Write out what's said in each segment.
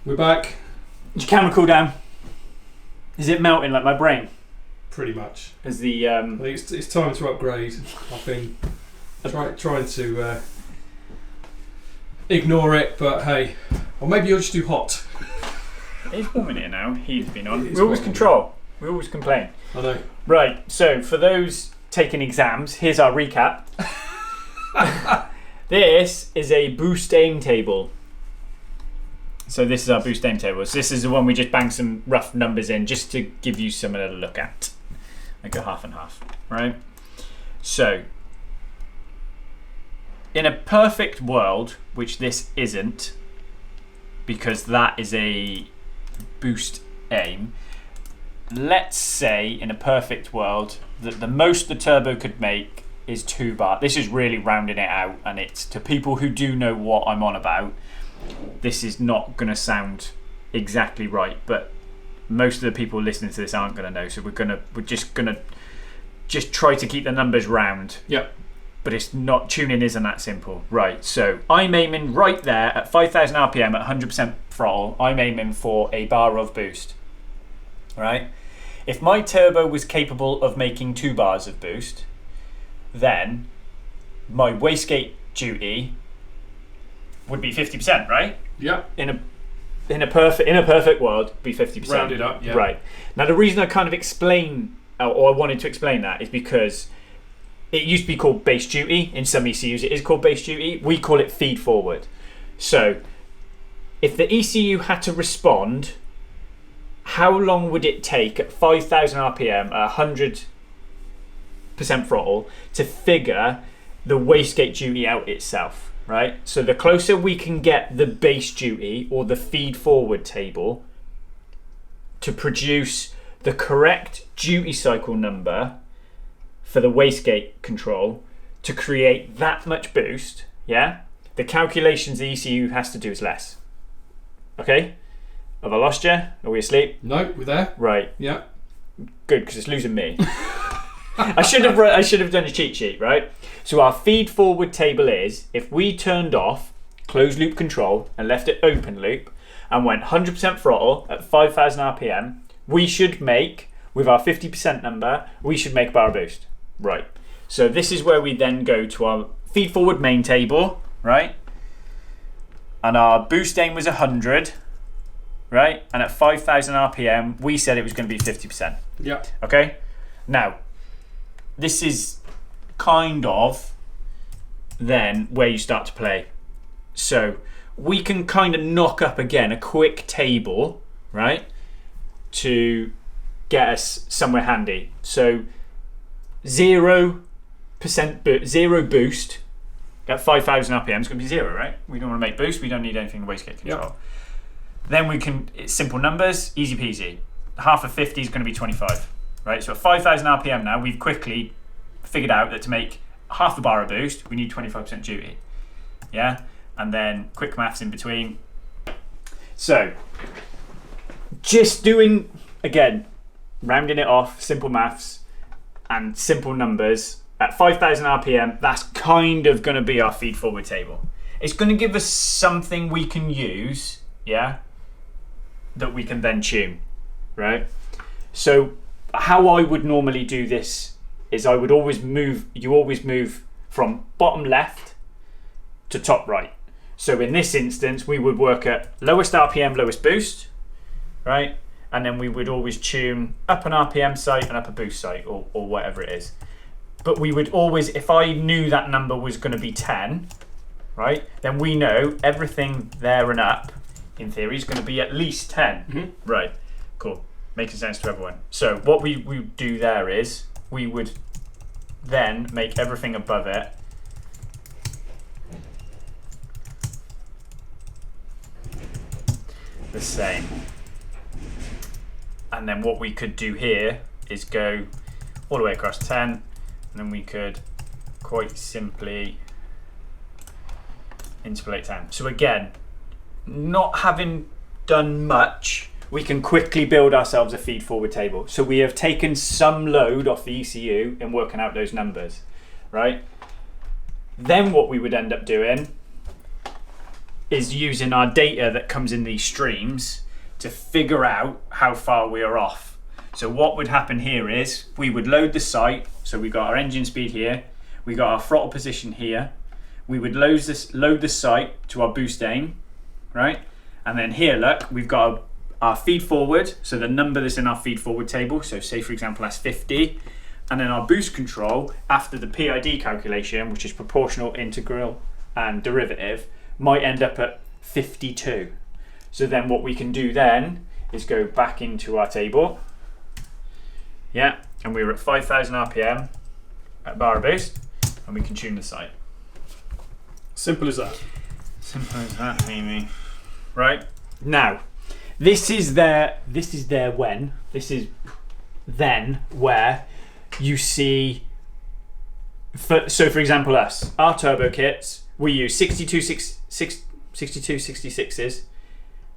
We're back. Did your camera cool down? Is it melting like my brain? Pretty much. As the I think it's time to upgrade. I've been trying to ignore it, but hey, or maybe you'll just do hot. It's warm in here now. Heat's been on. It is We always quite control. We always complain. I know. Right. So for those taking exams, here's our recap. This is a boost aim table. So this is our boost aim table. So this is the one we just bang some rough numbers in just to give you something to look at. Like a half and half, right? So in a perfect world, which this isn't, because that is a boost aim, let's say in a perfect world that the most the turbo could make is 2 bar. This is really rounding it out, and it's to people who do know what I'm on about. This is not going to sound exactly right, but most of the people listening to this aren't going to know. So we're just gonna try to keep the numbers round. Yep. But it's not, tuning isn't that simple. Right, so I'm aiming right there at 5,000 RPM at 100% throttle. I'm aiming for a bar of boost. Right? If my turbo was capable of making 2 bars of boost, then my wastegate duty would be 50%, right? Yep. In a perfect world, be 50%. Rounded up, yeah. Right. Now the reason I kind of explain, or I wanted to explain that, is because it used to be called base duty. In some ECUs it is called base duty. We call it feed forward. So if the ECU had to respond, how long would it take at 5,000 RPM at 100% throttle to figure the wastegate duty out itself? Right? So the closer we can get the base duty or the feed forward table to produce the correct duty cycle number for the wastegate control to create that much boost, yeah, the calculations the ECU has to do is less. Okay? Have I lost you? Are we asleep? No, we're there. Right. Yeah. Good, because it's losing me. I should have done a cheat sheet, right? So our feed forward table is, if we turned off closed loop control and left it open loop and went 100% throttle at 5,000 RPM, we should make, with our 50% number, we should make a bar of boost. Right. So this is where we then go to our feed forward main table, right? And our boost aim was 100, right? And at 5,000 RPM, we said it was going to be 50%. Yeah. Okay? Now, this is kind of then where you start to play. So we can kind of knock up again a quick table, right, to get us somewhere handy. So 0% zero boost at 5,000 RPM is going to be 0, right? We don't want to make boost. We don't need anything in wastegate control. Yep. Then we can, it's simple numbers, easy peasy. Half of 50 is going to be 25. Right, so at 5,000 RPM now, we've quickly figured out that to make half a bar of boost, we need 25% duty. Yeah, and then quick maths in between. So, just doing, again, rounding it off, simple maths and simple numbers. At 5,000 RPM, that's kind of going to be our feed forward table. It's going to give us something we can use, yeah, that we can then tune, right? So, how I would normally do this is I would always move, you always move from bottom left to top right. So in this instance, we would work at lowest RPM, lowest boost, right? And then we would always tune up an RPM site and up a boost site or whatever it is. But we would always, if I knew that number was going to be 10, right? Then we know everything there and up, in theory, is going to be at least 10. Mm-hmm. Right, cool. Making sense to everyone. So what we would do there is we would then make everything above it the same. And then what we could do here is go all the way across 10, and then we could quite simply interpolate 10. So again, not having done much, we can quickly build ourselves a feed forward table. So we have taken some load off the ECU in working out those numbers, right? Then what we would end up doing is using our data that comes in these streams to figure out how far we are off. So what would happen here is we would load the site. So we got our engine speed here, we got our throttle position here. We would load the site to our boost aim, right? And then here, look, we've got our feed forward. So the number that's in our feed forward table. So say for example, that's 50. And then our boost control after the PID calculation, which is proportional, integral, and derivative, might end up at 52. So then what we can do then is go back into our table. Yeah, and we were at 5,000 RPM at bar boost, and we can tune the site. Simple as that. Simple as that, Amy. Right now, this is their when. This is then where you see. So for example, our turbo kits, we use 6266s,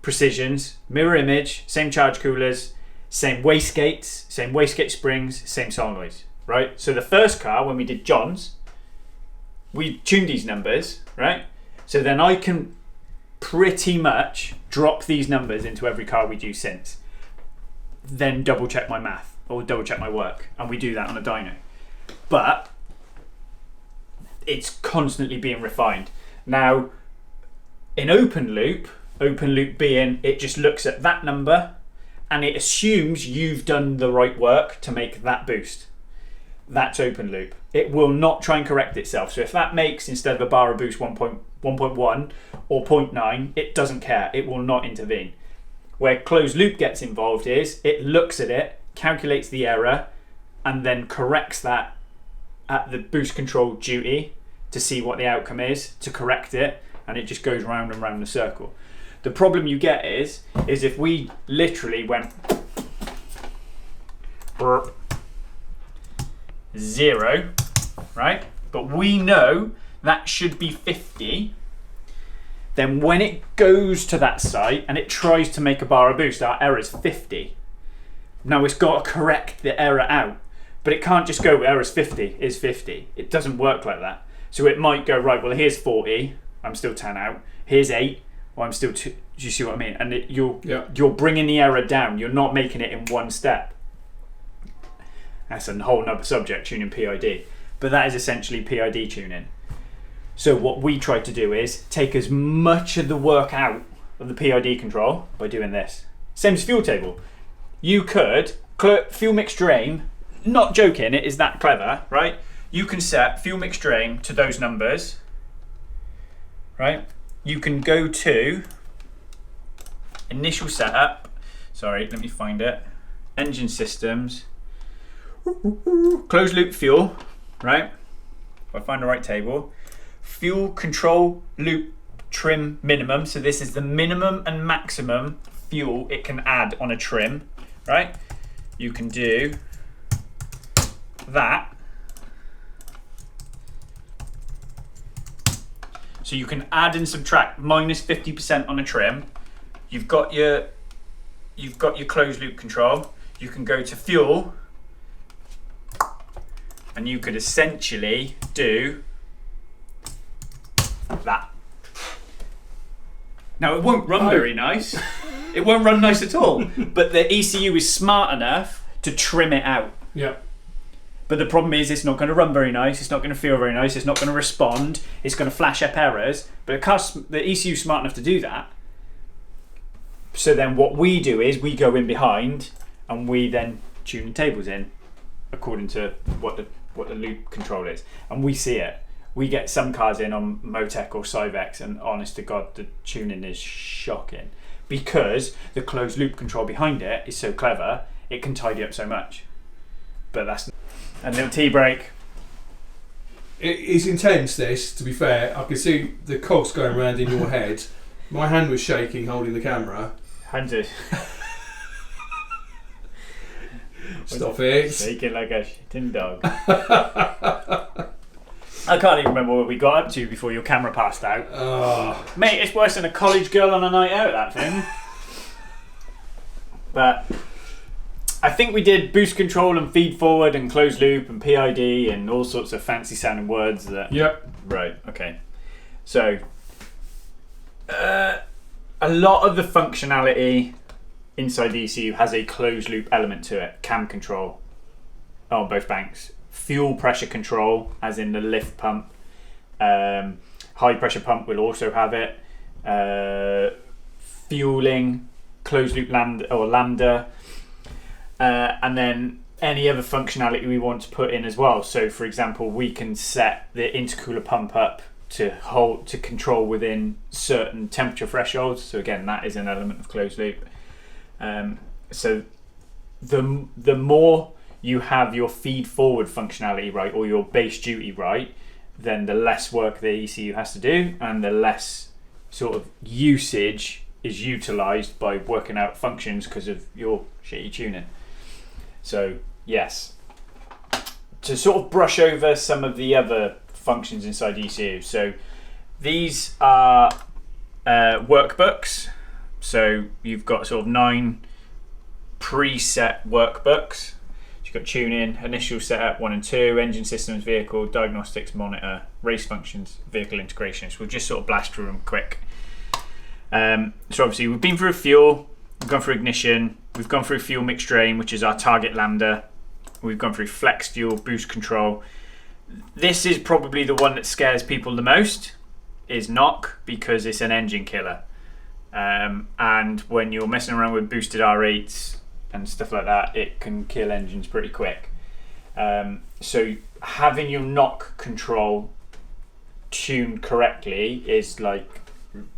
precisions, mirror image, same charge coolers, same wastegate springs, same solenoids, right? So the first car, when we did John's, we tuned these numbers, right? So then I can pretty much drop these numbers into every car we do since. Then double check my math or double check my work, and we do that on a dyno. But it's constantly being refined. Now, in open loop being it just looks at that number and it assumes you've done the right work to make that boost. That's open loop. It will not try and correct itself. So if that makes, instead of a bar of boost, 1.1 or 0.9, it doesn't care. It will not intervene. Where closed loop gets involved is it looks at it, calculates the error, and then corrects that at the boost control duty to see what the outcome is, to correct it, and it just goes round and round the circle. The problem you get is if we literally went 0, right? But we know that should be 50. Then when it goes to that site and it tries to make a bar of boost, our error is 50. Now it's got to correct the error out, but it can't just go error is 50 is 50. It doesn't work like that. So it might go, right, well here's 40, I'm still 10 out. Here's 8, well I'm still 2. Do you see what I mean? And you're bringing the error down. You're not making it in one step. That's a whole nother subject, tuning PID. But that is essentially PID tuning. So what we try to do is take as much of the work out of the PID control by doing this. Same as fuel table. You could, fuel mixture aim, not joking, it is that clever, right? You can set fuel mixture aim to those numbers, right? You can go to initial setup, sorry, let me find it, engine systems, closed loop fuel, right? If I find the right table, fuel control loop trim minimum. So this is the minimum and maximum fuel it can add on a trim, right? You can do that. So you can add and subtract minus 50% on a trim. You've got your closed loop control. You can go to fuel, and you could essentially do that. Now it won't run very nice. It won't run nice at all. But the ECU is smart enough to trim it out. Yeah. But the problem is it's not going to run very nice, it's not going to feel very nice, it's not going to respond, it's going to flash up errors. But the ECU is smart enough to do that. So then what we do is we go in behind and we then tune the tables in according to what the loop control is. And we see it. We get some cars in on MoTeC or Syvecs, and honest to God, the tuning is shocking. Because the closed loop control behind it is so clever, it can tidy up so much. But that's a little tea break. It is intense, this, to be fair. I can see the cogs going around in your head. My hand was shaking holding the camera. Handed. Stop it. Shaking like a shitting dog. I can't even remember what we got up to before your camera passed out. Oh. Mate, it's worse than a college girl on a night out, that thing. But I think we did boost control and feed forward and closed loop and PID and all sorts of fancy sounding words that. Yep. Right, okay. So A lot of the functionality inside the ECU has a closed loop element to it. Cam control on both banks. Fuel pressure control, as in the lift pump. High pressure pump will also have it. Fueling, closed loop lambda. And then any other functionality we want to put in as well. So for example, we can set the intercooler pump up to control within certain temperature thresholds. So again, that is an element of closed loop. So the more you have your feed forward functionality right, or your base duty right, then the less work the ECU has to do, and the less sort of usage is utilized by working out functions because of your shitty tuning. So yes, to sort of brush over some of the other functions inside ECU. So these are workbooks. So you've got sort of 9 preset workbooks. You've got tuning, initial setup 1 and 2, engine systems, vehicle, diagnostics, monitor, race functions, vehicle integration. So we'll just sort of blast through them quick. So obviously we've been through fuel, we've gone through ignition, we've gone through fuel mix drain, which is our target lambda. We've gone through flex fuel, boost control. This is probably the one that scares people the most, is knock, because it's an engine killer. And when you're messing around with boosted R8s and stuff like that, it can kill engines pretty quick. So having your knock control tuned correctly is like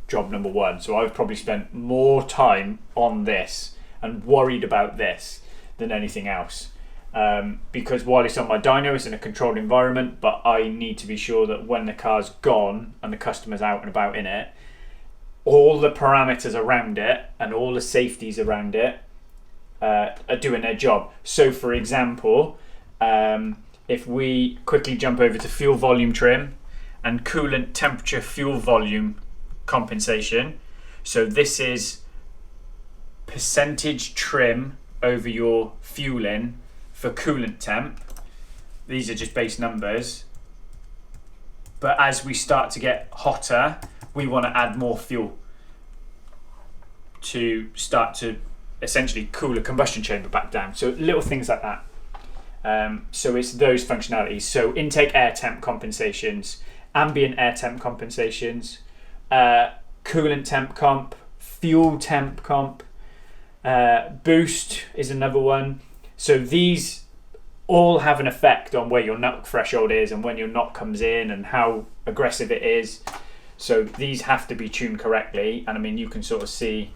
job number 1. So I've probably spent more time on this and worried about this than anything else. Because while it's on my dyno, it's in a controlled environment, but I need to be sure that when the car's gone and the customer's out and about in it, all the parameters around it and all the safeties around it are doing their job. So for example, if we quickly jump over to fuel volume trim and coolant temperature fuel volume compensation. So this is percentage trim over your fueling for coolant temp. These are just base numbers. But as we start to get hotter, we want to add more fuel to start to essentially cool a combustion chamber back down. So little things like that. So it's those functionalities. So intake air temp compensations, ambient air temp compensations, coolant temp comp, fuel temp comp, boost is another one. So these all have an effect on where your knock threshold is and when your knock comes in and how aggressive it is. So these have to be tuned correctly. And I mean, you can sort of see,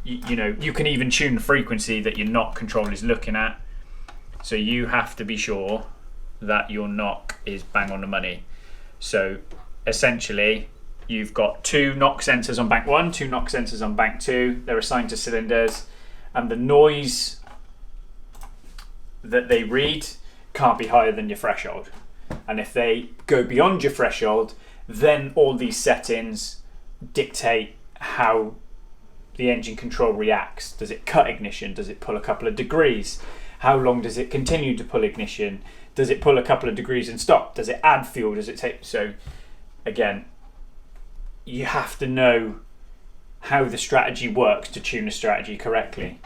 you know, you can even tune the frequency that your knock control is looking at. So you have to be sure that your knock is bang on the money. So essentially, you've got 2 knock sensors on bank 1, 2 knock sensors on bank 2. They're assigned to cylinders, and the noise that they read can't be higher than your threshold. And if they go beyond your threshold, then all these settings dictate how the engine control reacts. Does it cut ignition? Does it pull a couple of degrees? How long does it continue to pull ignition? Does it pull a couple of degrees and stop? Does it add fuel? Does it take... So again, you have to know how the strategy works to tune the strategy correctly.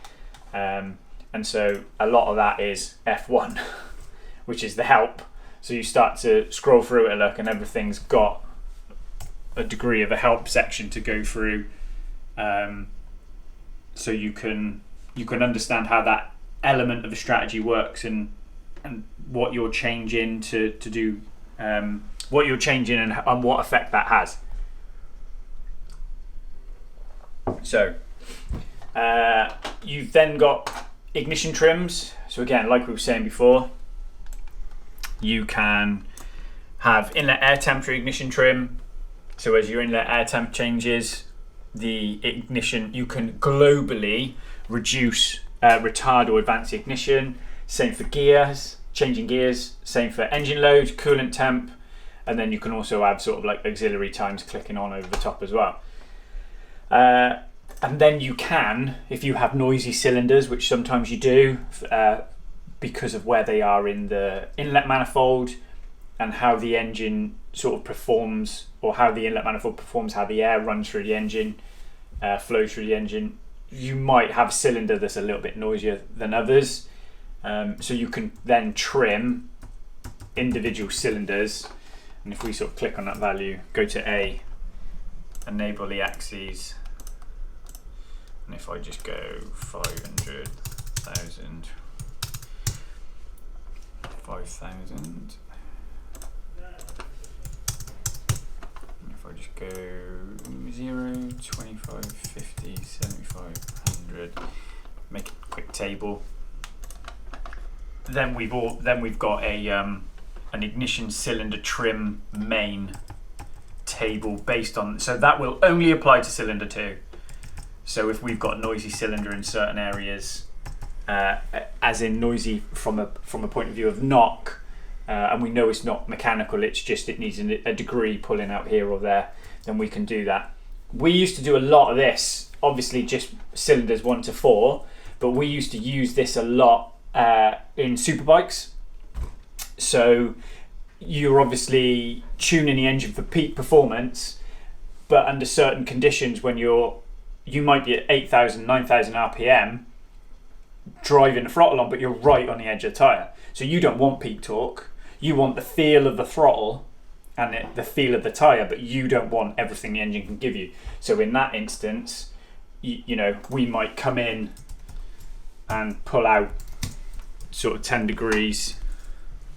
And so a lot of that is F1, which is the help. So you start to scroll through it a look and everything's got a degree of a help section to go through. So you can understand how that element of a strategy works and what you're changing to do, what you're changing and what effect that has. So you've then got ignition trims. So again, like we were saying before, you can have inlet air temperature ignition trim. So as your inlet air temp changes, the ignition, you can globally reduce, retard or advance the ignition. Same for gears, changing gears. Same for engine load, coolant temp, and then you can also add sort of like auxiliary times clicking on over the top as well. And then you can, if you have noisy cylinders, which sometimes you do, because of where they are in the inlet manifold and how the engine sort of performs, or how the inlet manifold performs, how the air runs through the engine, flows through the engine. You might have a cylinder that's a little bit noisier than others, so you can then trim individual cylinders. And if we sort of click on that value, go to A, enable the axes, and if I just go 500,000, 5,000, if I just go 0, 25, 50, 75, 100, make a quick table. Then we've got a an ignition cylinder trim main table based on, so that will only apply to cylinder 2. So if we've got a noisy cylinder in certain areas, as in noisy from a point of view of knock, and we know it's not mechanical, it's just it needs a degree pulling out here or there, then we can do that. We used to do a lot of this, obviously just cylinders 1 to 4, but we used to use this a lot in superbikes. So you're obviously tuning the engine for peak performance, but under certain conditions when you might be at 8,000, 9,000 RPM driving the throttle on, but you're right on the edge of the tyre. So you don't want peak torque. You want the feel of the throttle and the feel of the tyre, but you don't want everything the engine can give you. So in that instance, you know, we might come in and pull out sort of 10 degrees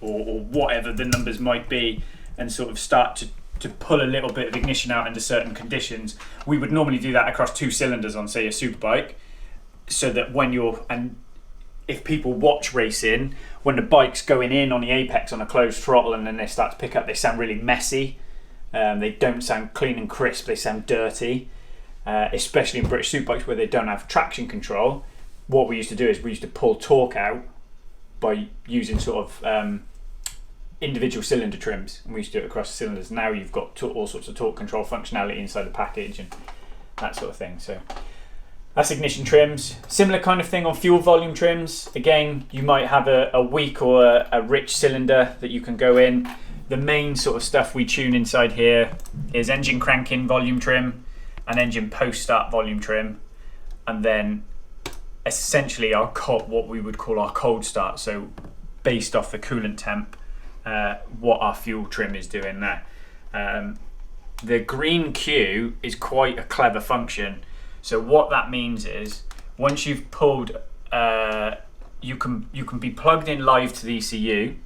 or whatever the numbers might be, and sort of start to pull a little bit of ignition out under certain conditions. We would normally do that across 2 cylinders on, say, a superbike, so that and if people watch racing, when the bike's going in on the apex on a closed throttle and then they start to pick up, they sound really messy. They don't sound clean and crisp, they sound dirty, especially in British superbikes where they don't have traction control. What we used to do is we used to pull torque out by using sort of individual cylinder trims, and we used to do it across cylinders. Now you've got all sorts of torque control functionality inside the package and that sort of thing. So that's ignition trims. Similar kind of thing on fuel volume trims. Again, you might have a weak or a rich cylinder that you can go in. The main sort of stuff we tune inside here is engine crank-in volume trim and engine post-start volume trim, and then essentially what we would call our cold start. So based off the coolant temp, what our fuel trim is doing there. The green Q is quite a clever function. So what that means is once you've pulled, you can be plugged in live to the ECU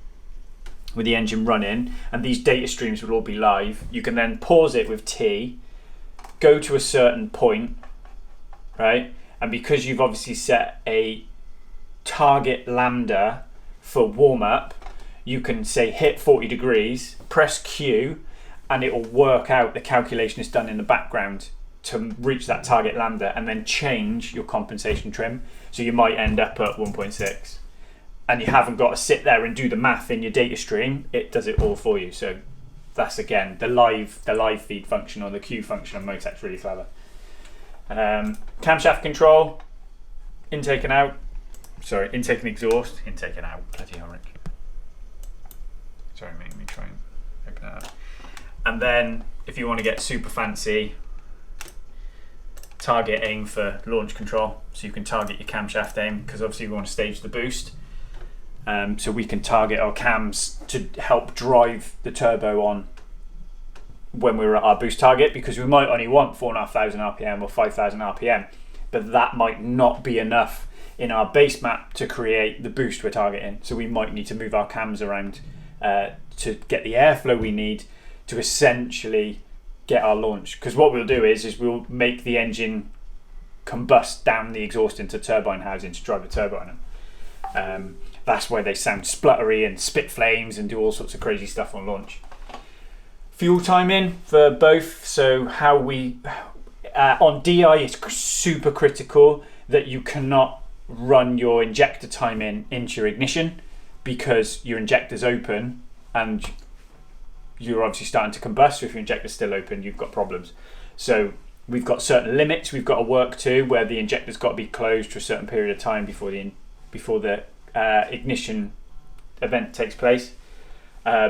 with the engine running, and these data streams will all be live. You can then pause it with T, go to a certain point, right? And because you've obviously set a target lambda for warm up, you can say hit 40 degrees, press Q, and it will work out the calculation is done in the background to reach that target lambda, and then change your compensation trim. So you might end up at 1.6, and you haven't got to sit there and do the math in your data stream. It does it all for you. So that's again the live feed function, or the Q function on MoTeC's really clever. Camshaft control, intake and out. Sorry, intake and exhaust, intake and out. Bloody hell, Rick. Sorry, make me try and open it up. And then if you want to get super fancy, target aim for launch control. So you can target your camshaft aim, because obviously we want to stage the boost. So we can target our cams to help drive the turbo on when we're at our boost target, because we might only want 4,500 RPM or 5,000 RPM, but that might not be enough in our base map to create the boost we're targeting. So we might need to move our cams around to get the airflow we need to essentially get our launch. Because what we'll do is we'll make the engine combust down the exhaust into turbine housing to drive the turbo on them. That's why they sound spluttery and spit flames and do all sorts of crazy stuff on launch. Fuel timing for both. So how we on DI, it's super critical that you cannot run your injector timing into your ignition, because your injector's open and you're obviously starting to combust. So if your injector's still open, you've got problems. So we've got certain limits we've got to work to, where the injector's got to be closed for a certain period of time before the ignition event takes place.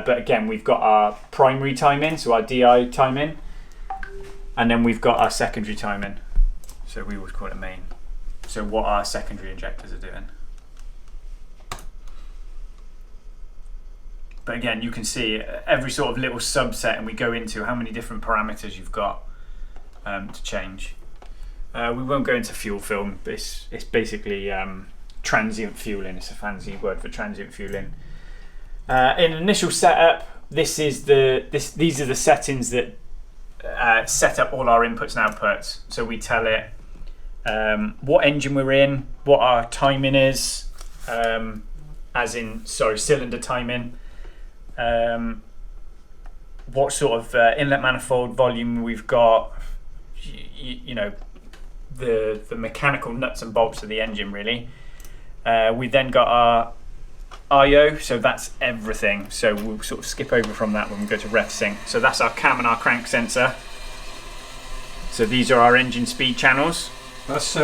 But again, we've got our primary timing, so our DI timing, and then we've got our secondary timing. So we would call it main. So what our secondary injectors are doing. But again, you can see every sort of little subset, and we go into how many different parameters you've got to change. We won't go into fuel film. It's basically transient fueling. It's a fancy word for transient fueling. In initial setup, these are the settings that set up all our inputs and outputs. So we tell it what engine we're in, what our timing is, cylinder timing, what sort of inlet manifold volume we've got, you know, the mechanical nuts and bolts of the engine really. We then got our IO, so that's everything. So we'll sort of skip over from that when we go to ref sync. So that's our cam and our crank sensor. So these are our engine speed channels. That's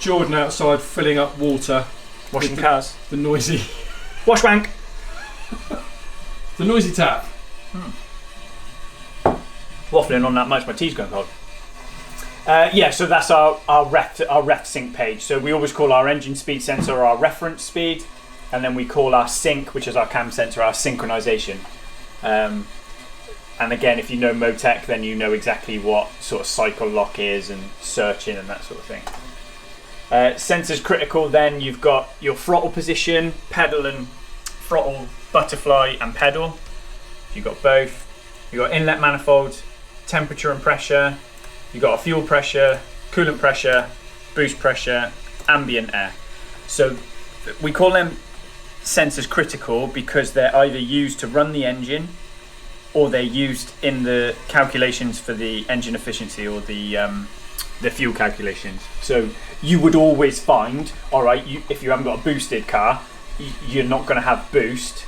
Jordan outside filling up water. Washing cars. The noisy. Wash wank. The noisy tap. Waffling on that much, my tea's going cold. So that's our ref sync page. So we always call our engine speed sensor our reference speed, and then we call our sync, which is our cam sensor, our synchronization. And again, if you know MoTeC, then you know exactly what sort of cycle lock is and searching and that sort of thing. Sensors critical, then you've got your throttle position, pedal and throttle, butterfly and pedal. You've got both. You've got inlet manifold, temperature and pressure. You've got a fuel pressure, coolant pressure, boost pressure, ambient air. So we call them sensors critical because they're either used to run the engine or they're used in the calculations for the engine efficiency or the fuel calculations. So you would always find, all right, if you haven't got a boosted car, you're not going to have boost,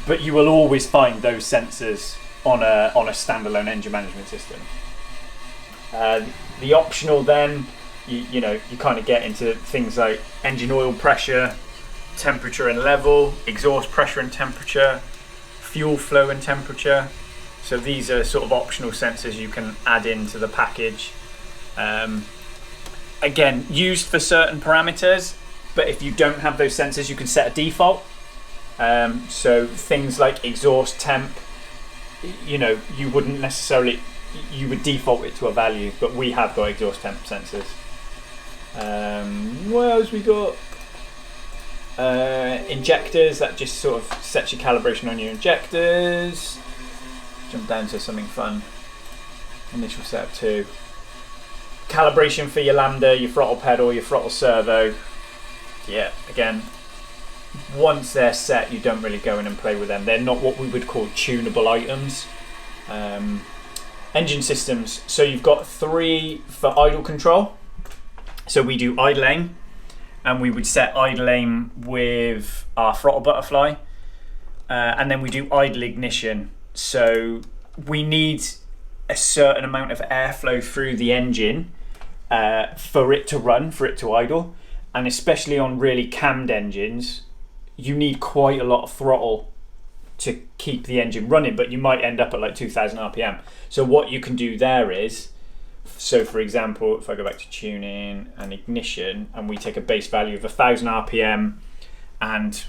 but you will always find those sensors on a standalone engine management system. The optional then, you kind of get into things like engine oil pressure, temperature and level, exhaust pressure and temperature, fuel flow and temperature. So these are sort of optional sensors you can add into the package. Again, used for certain parameters, but if you don't have those sensors, you can set a default. So things like exhaust temp, you wouldn't necessarily, you would default it to a value, but we have got exhaust temp sensors. What else we got? Injectors, that just sort of sets your calibration on your injectors. Jump down to something fun. Initial setup 2. Calibration for your lambda, your throttle pedal, your throttle servo. Yeah, again, once they're set, you don't really go in and play with them. They're not what we would call tunable items. Engine systems, so you've got 3 for idle control. So we do idle aim, and we would set idle aim with our throttle butterfly, and then we do idle ignition. So we need a certain amount of airflow through the engine for it to run, for it to idle, and especially on really cammed engines, you need quite a lot of throttle to keep the engine running, but you might end up at like 2000 RPM. So what you can do there is, so for example, if I go back to tuning and ignition, and we take a base value of 1000 RPM and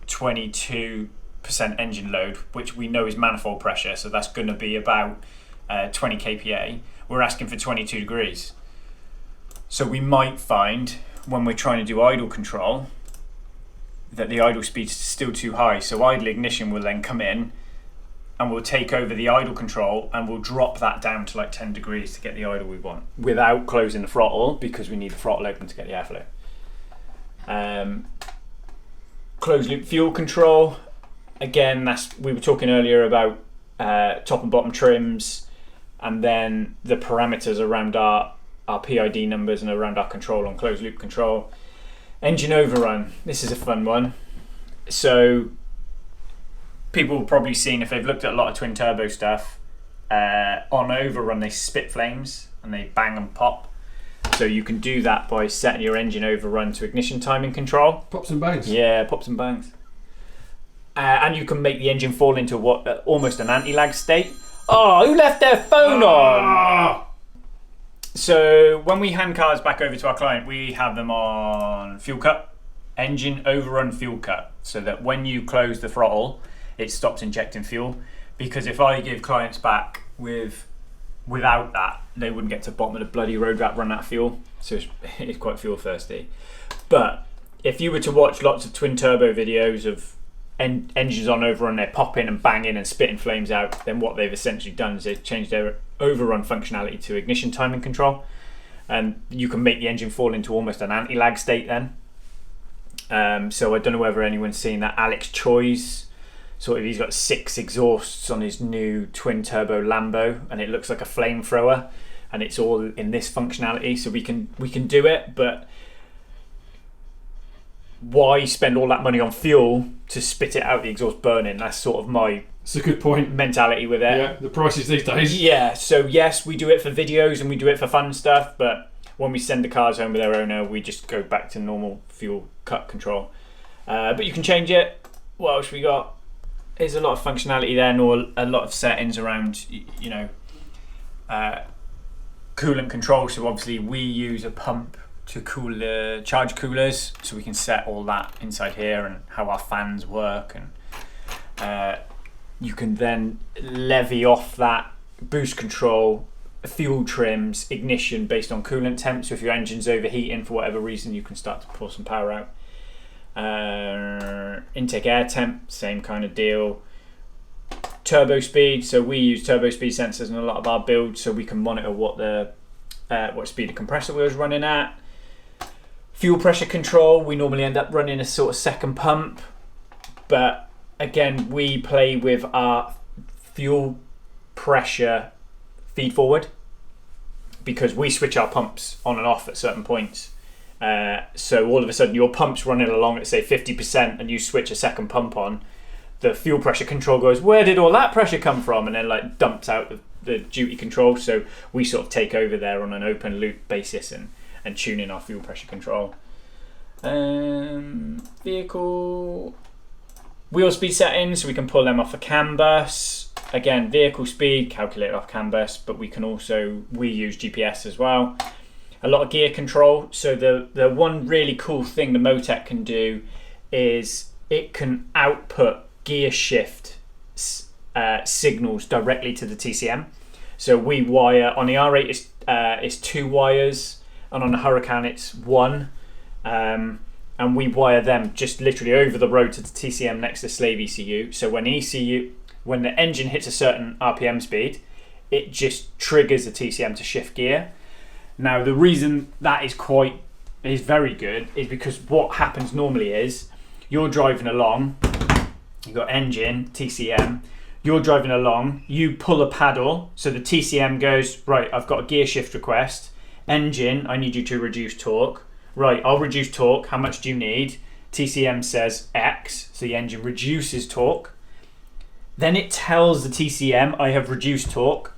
22% engine load, which we know is manifold pressure, so that's going to be about 20 kPa, we're asking for 22 degrees. So we might find when we're trying to do idle control that the idle speed is still too high, so idle ignition will then come in and we'll take over the idle control and we'll drop that down to like 10 degrees to get the idle we want without closing the throttle, because we need the throttle open to get the airflow. Closed loop fuel control, again, we were talking earlier about top and bottom trims, and then the parameters around our PID numbers and around our control on closed loop control. Engine overrun, this is a fun one. So people have probably seen, if they've looked at a lot of twin turbo stuff, on overrun they spit flames and they bang and pop. So you can do that by setting your engine overrun to ignition timing control. Pops and bangs. Yeah, pops and bangs. and you can make the engine fall into almost an anti-lag state. Oh, who left their phone on? So when we hand cars back over to our client, we have them on fuel cut, engine overrun fuel cut, so that when you close the throttle, it stops injecting fuel. Because if I give clients back without that, they wouldn't get to the bottom of the bloody road wrap, run out of fuel. So it's quite fuel thirsty. But if you were to watch lots of twin turbo videos of engines on overrun, they're popping and banging and spitting flames out, then what they've essentially done is they've changed their overrun functionality to ignition timing control, and you can make the engine fall into almost an anti-lag state then. So I don't know whether anyone's seen that Alex Choi's sort of, he's got 6 exhausts on his new twin turbo Lambo, and it looks like a flamethrower, and it's all in this functionality. So we can do it, but why spend all that money on fuel to spit it out the exhaust burning? That's sort of my It's a good point. mentality with it. Yeah, the prices these days. Yeah, so yes, we do it for videos and we do it for fun stuff, but when we send the cars home with their owner, we just go back to normal fuel cut control. But you can change it. What else we got? There's a lot of functionality there, and a lot of settings around, coolant control. So obviously we use a pump to cool the charge coolers, so we can set all that inside here and how our fans work, and you can then levy off that boost control, fuel trims, ignition based on coolant temp. So if your engine's overheating for whatever reason, you can start to pour some power out. Intake air temp, same kind of deal. Turbo speed, so we use turbo speed sensors in a lot of our builds, so we can monitor what speed the compressor wheel is running at. Fuel pressure control, we normally end up running a sort of second pump, but again, we play with our fuel pressure feed forward because we switch our pumps on and off at certain points. So all of a sudden your pump's running along at say 50% and you switch a second pump on, the fuel pressure control goes, where did all that pressure come from? And then like dumps out the duty control. So we sort of take over there on an open loop basis and tune in our fuel pressure control. Vehicle wheel speed settings, so we can pull them off a CAN bus. Again, vehicle speed calculated off CAN bus, but we use GPS as well. A lot of gear control. So the one really cool thing the MoTeC can do is it can output gear shift signals directly to the TCM. So we wire on the R8 it's 2 wires, and on the Huracan it's 1, and we wire them just literally over the road to the TCM next to slave ECU. So when the engine hits a certain RPM speed, it just triggers the TCM to shift gear. Now the reason that is very good is because what happens normally is you're driving along, you've got engine, TCM, you're driving along, you pull a paddle, so the TCM goes, right, I've got a gear shift request. Engine, I need you to reduce torque. Right, I'll reduce torque. How much do you need? TCM says X, so the engine reduces torque. Then it tells the TCM, I have reduced torque.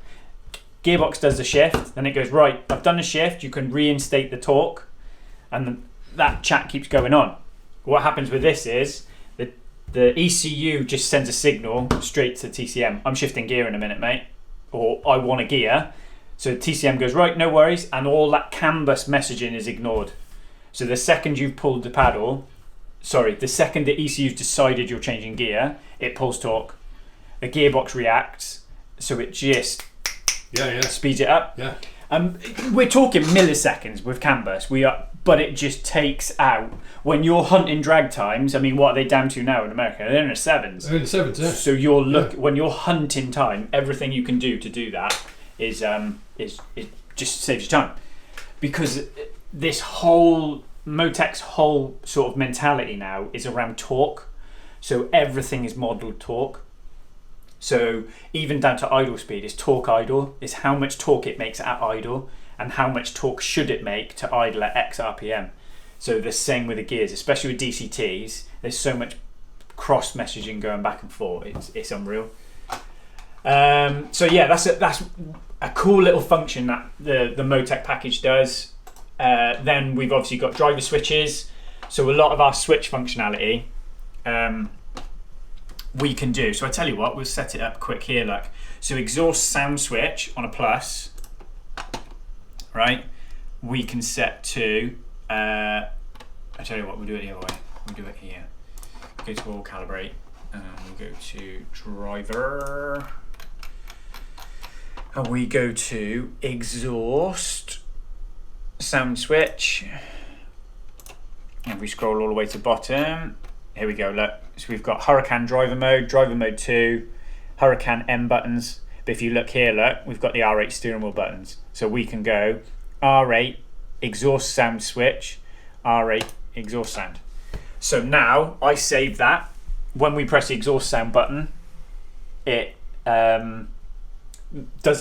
Gearbox does the shift. Then it goes, right, I've done the shift. You can reinstate the torque. And that chat keeps going on. What happens with this is the ECU just sends a signal straight to TCM. I'm shifting gear in a minute, mate. Or I want a gear. So TCM goes, right, no worries, and all that CAN bus messaging is ignored. So the second you've pulled the the second the ECU's decided you're changing gear, it pulls torque. A gearbox reacts, so it just speeds it up. Yeah. We're talking milliseconds with CAN bus, but it just takes out, when you're hunting drag times, I mean, what are they down to now in America? They're in the 7s. They're in the 7s, yeah. So when you're hunting time, everything you can do to do that is it just saves you time, because this whole MoTeC's whole sort of mentality now is around torque. So everything is modeled torque. So even down to idle speed is torque idle, is how much torque it makes at idle and how much torque should it make to idle at X RPM. So the same with the gears, especially with DCTs. There's so much cross messaging going back and forth. It's unreal. So yeah, that's a cool little function that the MoTeC package does. Then we've obviously got driver switches. So a lot of our switch functionality we can do. So I tell you what, we'll set it up quick here, look. So exhaust sound switch on a plus, right? We can set to, I tell you what, we'll do it the other way. We'll do it here. Go to all calibrate, and we'll go to driver. And we go to exhaust sound switch. And we scroll all the way to bottom. Here we go, look. So we've got Huracan driver mode 2, Huracan M buttons. But if you look here, look, we've got the R8 steering wheel buttons. So we can go R8 exhaust sound switch, R8 exhaust sound. So now I save that. When we press the exhaust sound button, it does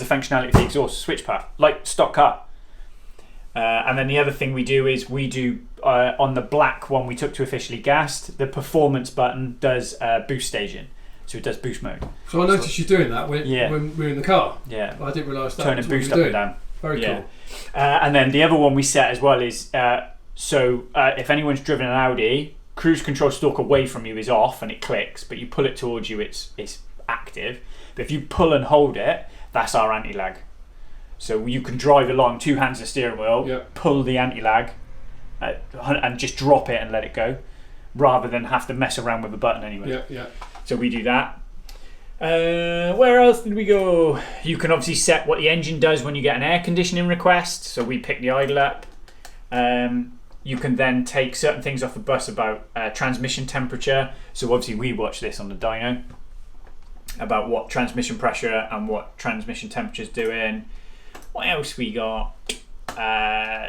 the functionality of the exhaust switch path, like stock car. And then the other thing we do is we do on the black one we took to officially gassed, the performance button does boost staging, so it does boost mode. So I noticed you doing that when we were in the car. Yeah, I didn't realise that. Turning boost up and down. Very cool. And then the other one we set as well is if anyone's driven an Audi, cruise control stalk away from you is off and it clicks, but you pull it towards you, it's active. But if you pull and hold it, that's our anti-lag. So you can drive along, 2 hands of steering wheel, pull the anti-lag, and just drop it and let it go, rather than have to mess around with the button anyway. So we do that. Where else did we go? You can obviously set what the engine does when you get an air conditioning request. So we pick the idle up. You can then take certain things off the bus about transmission temperature. So obviously we watch this on the dyno about what transmission pressure and what transmission temperature is doing. What else we got?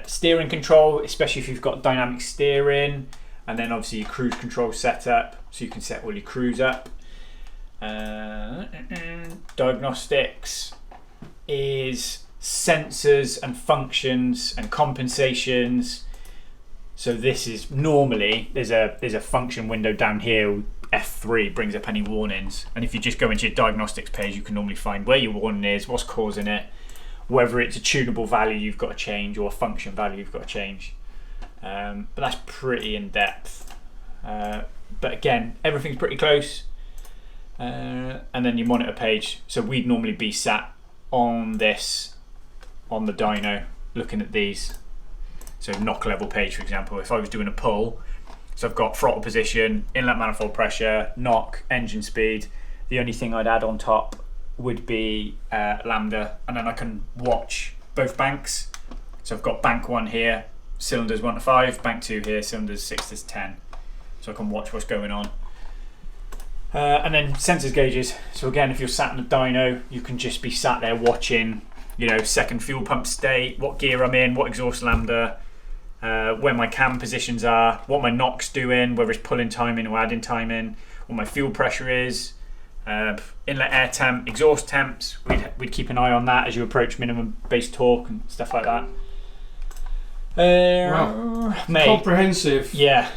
Steering control, especially if you've got dynamic steering, and then obviously your cruise control setup, so you can set all your cruise up. Diagnostics is sensors and functions and compensations. So this is normally there's a function window down here. F3 brings up any warnings, and if you just go into your diagnostics page, you can normally find where your warning is, what's causing it, whether it's a tunable value you've got to change or a function value you've got to change. But that's pretty in depth. But again, everything's pretty close. And then your monitor page. So we'd normally be sat on this, on the dyno, looking at these. So knock level page, for example, if I was doing a pull, so I've got throttle position, inlet manifold pressure, knock, engine speed. The only thing I'd add on top would be lambda, and then I can watch both banks. So I've got bank 1 here, cylinders 1 to 5, bank 2 here, cylinders 6 to 10. So I can watch what's going on. And then sensors gauges. So again, if you're sat in a dyno, you can just be sat there watching, second fuel pump state, what gear I'm in, what exhaust lambda, where my cam positions are, what my knock's doing, whether it's pulling time in or adding time in, what my fuel pressure is, inlet air temp, exhaust temps. We'd keep an eye on that as you approach minimum base torque and stuff like that. Wow. Comprehensive. Yeah.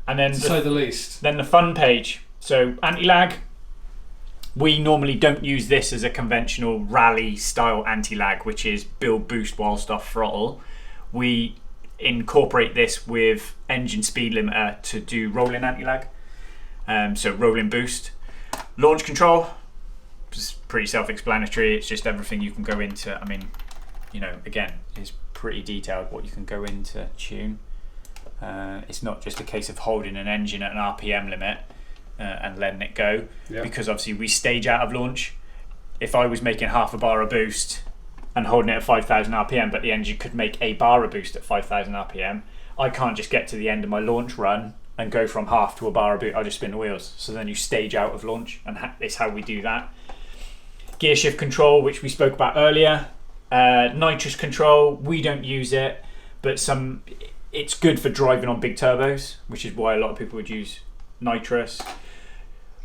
And then to say the least. Then the fun page. So anti-lag. We normally don't use this as a conventional rally style anti-lag, which is build boost whilst off throttle. We incorporate this with engine speed limiter to do rolling anti-lag. So rolling boost. Launch control is pretty self-explanatory. It's just everything you can go into. I mean, again, it's pretty detailed what you can go into tune. It's not just a case of holding an engine at an RPM limit and letting it go, because obviously we stage out of launch. If I was making half a bar of boost and holding it at 5,000 RPM, but the engine could make a bar of boost at 5,000 RPM, I can't just get to the end of my launch run and go from half to a bar of boost. I just spin the wheels. So then you stage out of launch, and it's how we do that. Gear shift control, which we spoke about earlier. Nitrous control, we don't use it, but it's good for driving on big turbos, which is why a lot of people would use nitrous.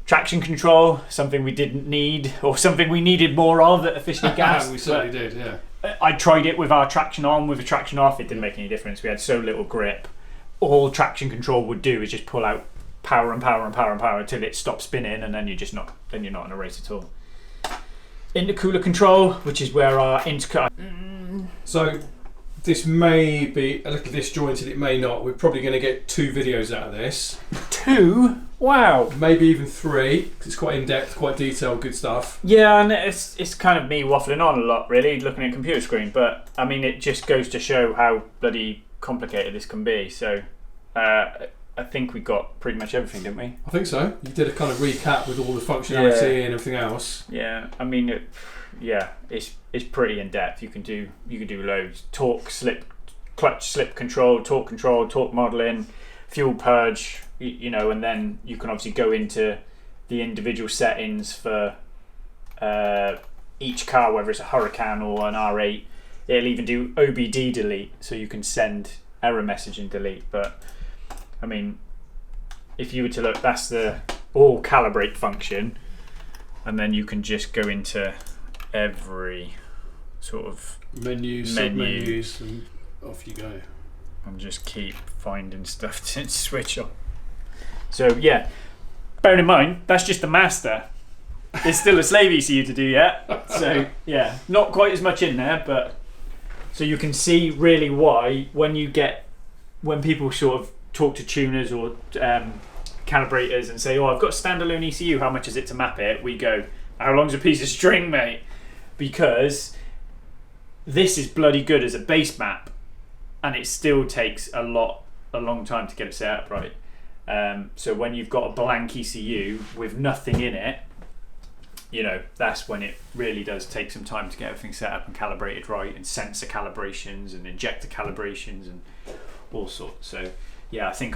Traction control, something we didn't need, or something we needed more of at officially gas. We certainly did, yeah. I tried it with our traction on, with the traction off. It didn't make any difference. We had so little grip. All traction control would do is just pull out power and power and power and power until it stops spinning, and then you're not in a race at all. Intercooler control, which is where our intercooler. So this may be a little disjointed. It may not. We're probably going to get 2 videos out of this. 2? Wow. Maybe even 3, because it's quite in-depth, quite detailed, good stuff. Yeah, and it's kind of me waffling on a lot, really, looking at a computer screen. But I mean, it just goes to show how bloody complicated this can be. So I think we got pretty much everything, didn't we? I think so. You did a kind of recap with all the functionality and everything else. Yeah, I mean, it's pretty in depth. You can do loads: torque, slip, clutch, slip control, torque modeling, fuel purge. You know, and then you can obviously go into the individual settings for each car, whether it's a Huracan or an R8. It'll even do OBD delete, so you can send error message and delete. But I mean, if you were to look, that's the all calibrate function, and then you can just go into every sort of menu, sub-menus, and off you go. And just keep finding stuff to switch on. So yeah, bearing in mind, that's just the master. There's still a slave ECU to do yet. So yeah, not quite as much in there, but so you can see really why when people sort of talk to tuners or calibrators and say, oh, I've got a standalone ECU, how much is it to map it? We go, how long's a piece of string, mate? Because this is bloody good as a base map, and it still takes a long time to get it set up right. So when you've got a blank ECU with nothing in it, you know, that's when it really does take some time to get everything set up and calibrated right, and sensor calibrations and injector calibrations and all sorts. So yeah, I think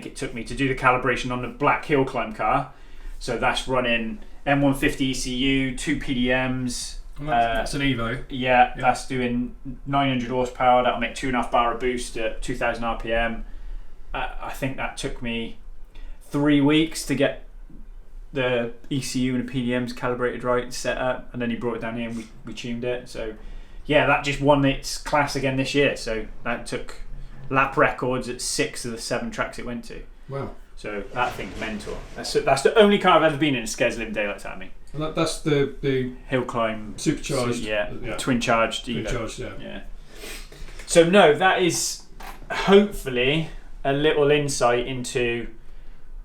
it took me to do the calibration on the black hill climb car. So that's running M150 ECU, 2 PDMs. That's an Evo. Yeah, that's doing 900 horsepower. That'll make 2.5 bar of boost at 2000 RPM. I think that took me 3 weeks to get the ECU and the PDMs calibrated right and set up, and then he brought it down here and we tuned it. So yeah, that just won its class again this year. So that took lap records at 6 of the 7 tracks it went to. Wow. So that thing's mental. That's the only car I've ever been in scares living daylights out of me. And that's the hill climb supercharged. Twin charged. Twin charged. Yeah. So no, that is hopefully a little insight into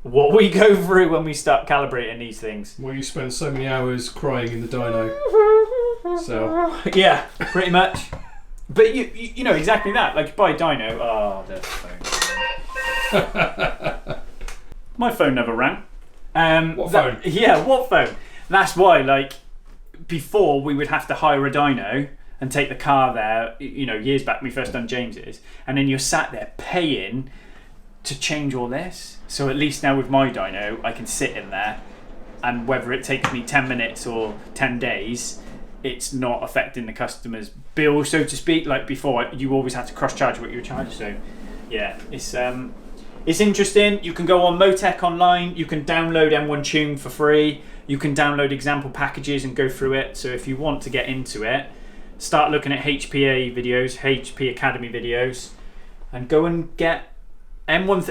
what we go through when we start calibrating these things. Well, you spend so many hours crying in the dyno. So yeah, pretty much. But you know exactly that. Like buy a dyno. Oh, the phone. My phone never rang. What phone? Yeah, what phone? That's why, like, before we would have to hire a dyno and take the car there, you know, years back when we first done James's, and then you're sat there paying to change all this. So at least now with my dyno, I can sit in there, and whether it takes me 10 minutes or 10 days, it's not affecting the customer's bill, so to speak. Like before, you always had to cross-charge what you were charged. So yeah, it's interesting. You can go on MoTeC online. You can download M1 Tune for free. You can download example packages and go through it. So if you want to get into it, start looking at HPA videos, HP Academy videos, and go and get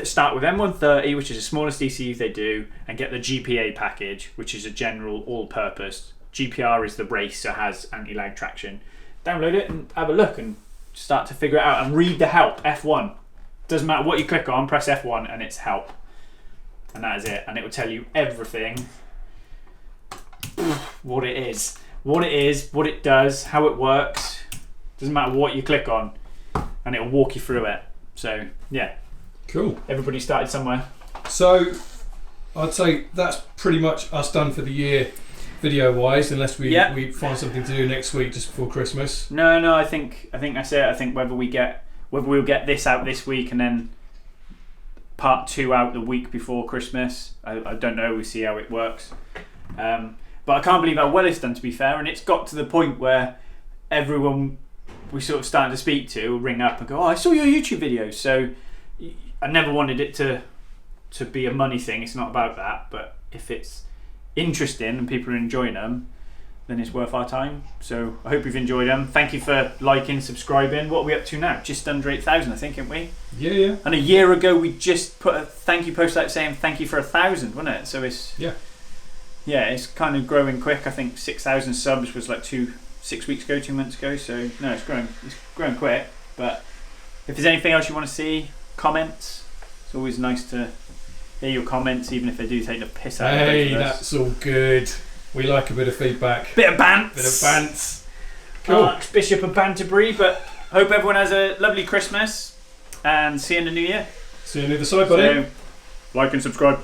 start with M130, which is the smallest ECU they do, and get the GPA package, which is a general all-purpose. GPR is the race, so it has anti-lag traction. Download it and have a look and start to figure it out, and read the help, F1. Doesn't matter what you click on, press F1 and it's help. And that is it. And it will tell you everything. What it is, what it does, how it works. Doesn't matter what you click on, and it will walk you through it. So yeah. Cool. Everybody started somewhere. So I'd say that's pretty much us done for the year, video wise, unless we find something to do next week just before Christmas. No, I think that's it. I think whether we'll get this out this week and then part 2 out the week before Christmas. I don't know. We'll see how it works. But I can't believe how well it's done, to be fair. And it's got to the point where everyone we sort of starting to speak to will ring up and go, "Oh, I saw your YouTube videos." So I never wanted it to be a money thing. It's not about that. But if it's interesting and people are enjoying them, then it's worth our time. So I hope you've enjoyed them. Thank you for liking, subscribing. What are we up to now? Just under 8,000, I think, aren't we? Yeah. And a year ago, we just put a thank you post out saying thank you for 1,000, wasn't it? So it's it's kind of growing quick. I think 6,000 subs was like 6 weeks ago, 2 months ago. So no, it's growing quick. But if there's anything else you want to see, comments. It's always nice to hear your comments, even if they do take the piss out of Hey, both of us. that's all good. We like a bit of feedback. Bit of bants. Bit of bants. Cool. Archbishop of Banterbury, but hope everyone has a lovely Christmas and see you in the new year. See you on the other side, buddy. So, like and subscribe.